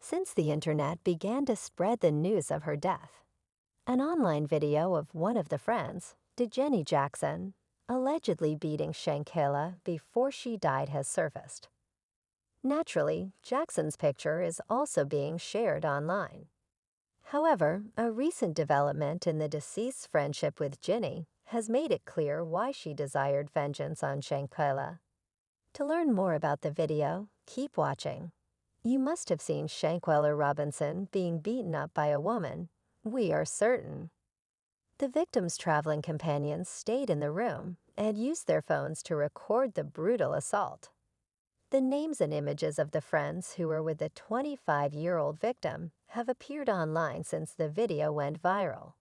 since the internet began to spread the news of her death. An online video of one of the friends, Daejanae Jackson, allegedly beating Shanquella before she died has surfaced. Naturally, Jackson's picture is also being shared online. However, a recent development in the deceased's friendship with Ginny has made it clear why she desired vengeance on Shanquella. To learn more about the video, keep watching. You must have seen Shanquella Robinson being beaten up by a woman, we are certain. The victim's traveling companions stayed in the room and used their phones to record the brutal assault. The names and images of the friends who were with the 25-year-old victim have appeared online since the video went viral.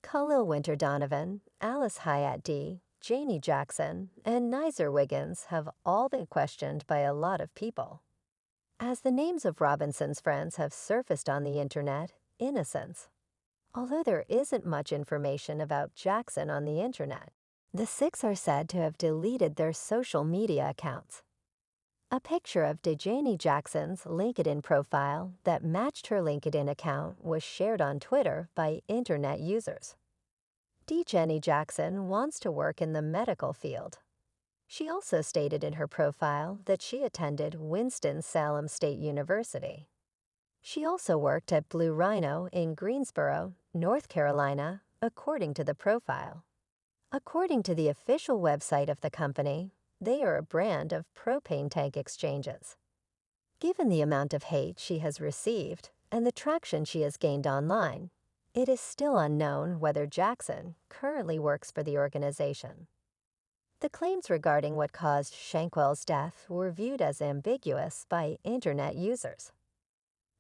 Khalil Winter Donovan, Alice Hyatt D., Janie Jackson, and Nizer Wiggins have all been questioned by a lot of people. As the names of Robinson's friends have surfaced on the internet, innocents. Although there isn't much information about Jackson on the internet, the six are said to have deleted their social media accounts. A picture of Daejanae Jackson's LinkedIn profile that matched her LinkedIn account was shared on Twitter by internet users. Daejanae Jackson wants to work in the medical field. She also stated in her profile that she attended Winston-Salem State University. She also worked at Blue Rhino in Greensboro, North Carolina, according to the profile. According to the official website of the company, they are a brand of propane tank exchanges. Given the amount of hate she has received and the traction she has gained online, it is still unknown whether Jackson currently works for the organization. The claims regarding what caused Shanquella's death were viewed as ambiguous by internet users.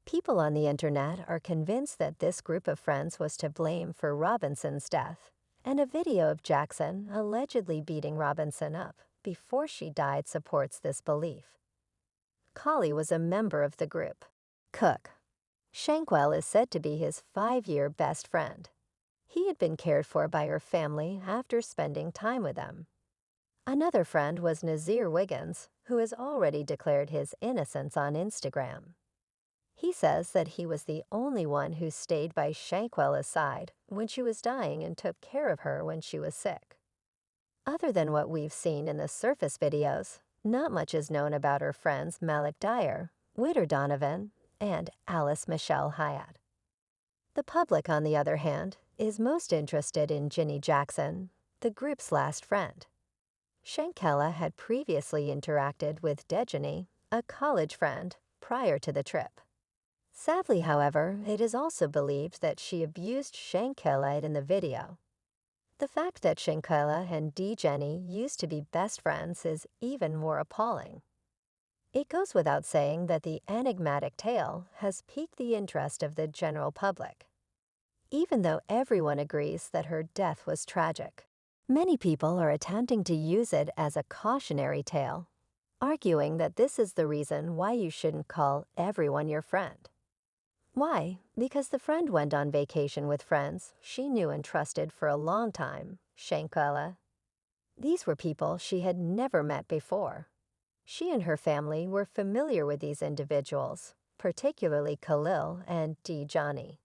People on the internet are convinced that this group of friends was to blame for Robinson's death, and a video of Jackson allegedly beating Robinson up before she died supports this belief. Colley was a member of the group. Cook. Shanquella is said to be his 5-year best friend. He had been cared for by her family after spending time with them. Another friend was Nizer Wiggins, who has already declared his innocence on Instagram. He says that he was the only one who stayed by Shanquella's side when she was dying and took care of her when she was sick. Other than what we've seen in the surface videos, not much is known about her friends Malik Dyer, Witter Donovan, and Alice Michelle Hyatt. The public, on the other hand, is most interested in Ginny Jackson, the group's last friend. Shanquella had previously interacted with Daejanae, a college friend, prior to the trip. Sadly, however, it is also believed that she abused Shanquella in the video. The fact that Shanquella and Daejanae used to be best friends is even more appalling. It goes without saying that the enigmatic tale has piqued the interest of the general public. Even though everyone agrees that her death was tragic, many people are attempting to use it as a cautionary tale, arguing that this is the reason why you shouldn't call everyone your friend. Why? Because the friend went on vacation with friends she knew and trusted for a long time, Shanquella. These were people she had never met before. She and her family were familiar with these individuals, particularly Khalil and Daejanae.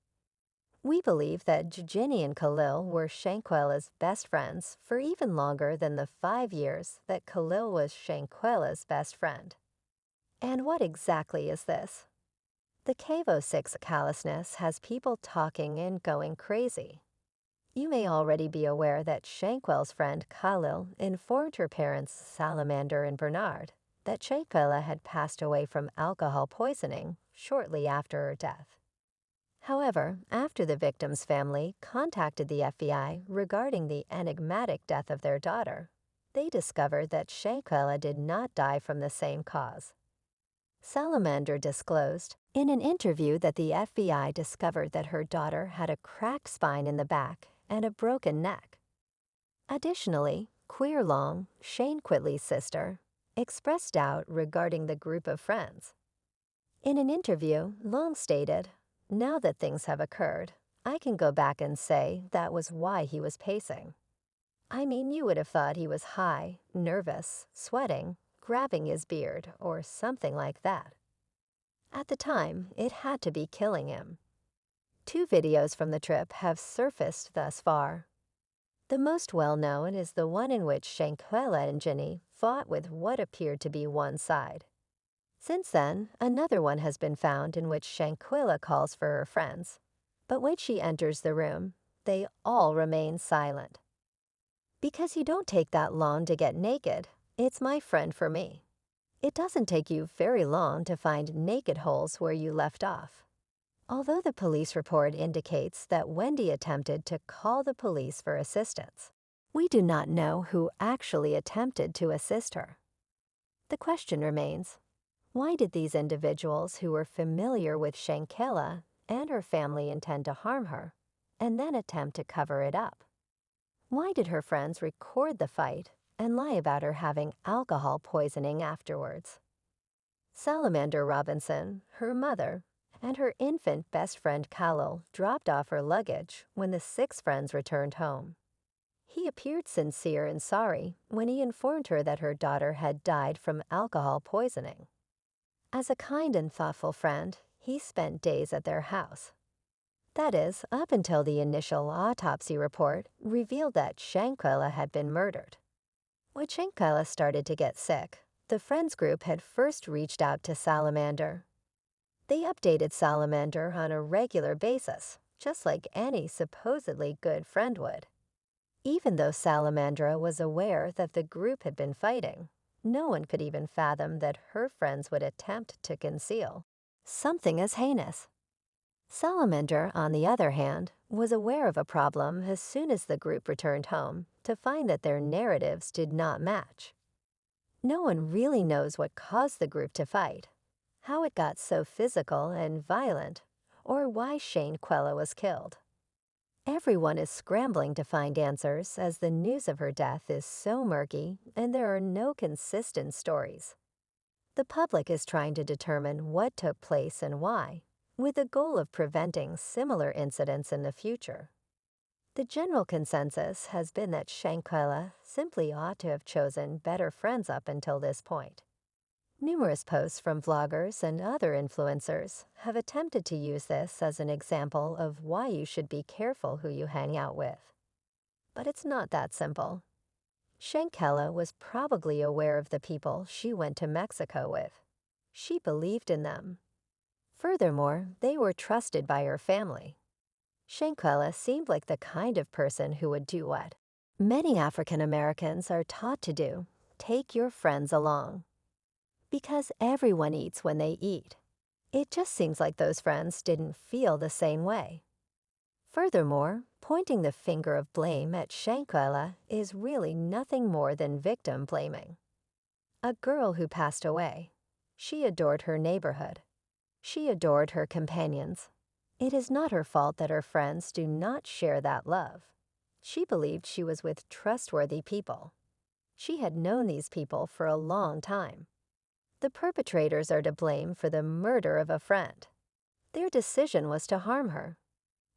We believe that Ginny and Khalil were Shanquella's best friends for even longer than the 5 years that Khalil was Shanquella's best friend. And what exactly is this? The Cavo-6 callousness has people talking and going crazy. You may already be aware that Shanquella's friend Khalil informed her parents Salamander and Bernard that Shanquella had passed away from alcohol poisoning shortly after her death. However, after the victim's family contacted the FBI regarding the enigmatic death of their daughter, they discovered that Shanquella did not die from the same cause. Salamander disclosed in an interview that the FBI discovered that her daughter had a cracked spine in the back and a broken neck. Additionally, Queer Long, Shane Quitley's sister, expressed doubt regarding the group of friends. In an interview, Long stated, "Now that things have occurred, I can go back and say that was why he was pacing. I mean, you would have thought he was high, nervous, sweating, grabbing his beard, or something like that." At the time, it had to be killing him. 2 videos from the trip have surfaced thus far. The most well-known is the one in which Shanquella and Ginny fought with what appeared to be one side. Since then, another one has been found in which Shanquella calls for her friends, but when she enters the room, they all remain silent. Because you don't take that long to get naked, it's my friend for me. It doesn't take you very long to find naked holes where you left off. Although the police report indicates that Wendy attempted to call the police for assistance, we do not know who actually attempted to assist her. The question remains, why did these individuals who were familiar with Shanquella and her family intend to harm her, and then attempt to cover it up? Why did her friends record the fight and lie about her having alcohol poisoning afterwards? Salamander Robinson, her mother, and her infant best friend Khalil dropped off her luggage when the 6 friends returned home. He appeared sincere and sorry when he informed her that her daughter had died from alcohol poisoning. As a kind and thoughtful friend, he spent days at their house. That is, up until the initial autopsy report revealed that Shanquella had been murdered. When Shanquella started to get sick, the friends group had first reached out to Salamander. They updated Salamander on a regular basis, just like any supposedly good friend would. Even though Salamandra was aware that the group had been fighting, no one could even fathom that her friends would attempt to conceal something as heinous. Salamander, on the other hand, was aware of a problem as soon as the group returned home to find that their narratives did not match. No one really knows what caused the group to fight, how it got so physical and violent, or why Shanquella was killed. Everyone is scrambling to find answers as the news of her death is so murky and there are no consistent stories. The public is trying to determine what took place and why, with the goal of preventing similar incidents in the future. The general consensus has been that Shanquella simply ought to have chosen better friends up until this point. Numerous posts from vloggers and other influencers have attempted to use this as an example of why you should be careful who you hang out with. But it's not that simple. Shanquella was probably aware of the people she went to Mexico with. She believed in them. Furthermore, they were trusted by her family. Shanquella seemed like the kind of person who would do what many African Americans are taught to do: take your friends along. Because everyone eats when they eat. It just seems like those friends didn't feel the same way. Furthermore, pointing the finger of blame at Shanquella is really nothing more than victim blaming. A girl who passed away. She adored her neighborhood. She adored her companions. It is not her fault that her friends do not share that love. She believed she was with trustworthy people. She had known these people for a long time. The perpetrators are to blame for the murder of a friend. Their decision was to harm her.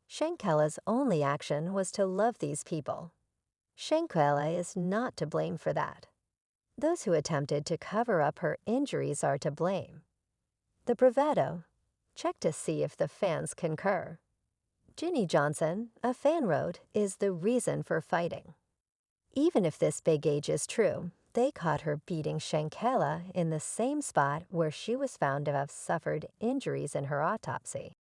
Shanquella's only action was to love these people. Shanquella is not to blame for that. Those who attempted to cover up her injuries are to blame. The bravado. Check to see if the fans concur. Ginny Johnson, a fan wrote, is the reason for fighting. Even if this big age is true, they caught her beating Shanquella in the same spot where she was found to have suffered injuries in her autopsy.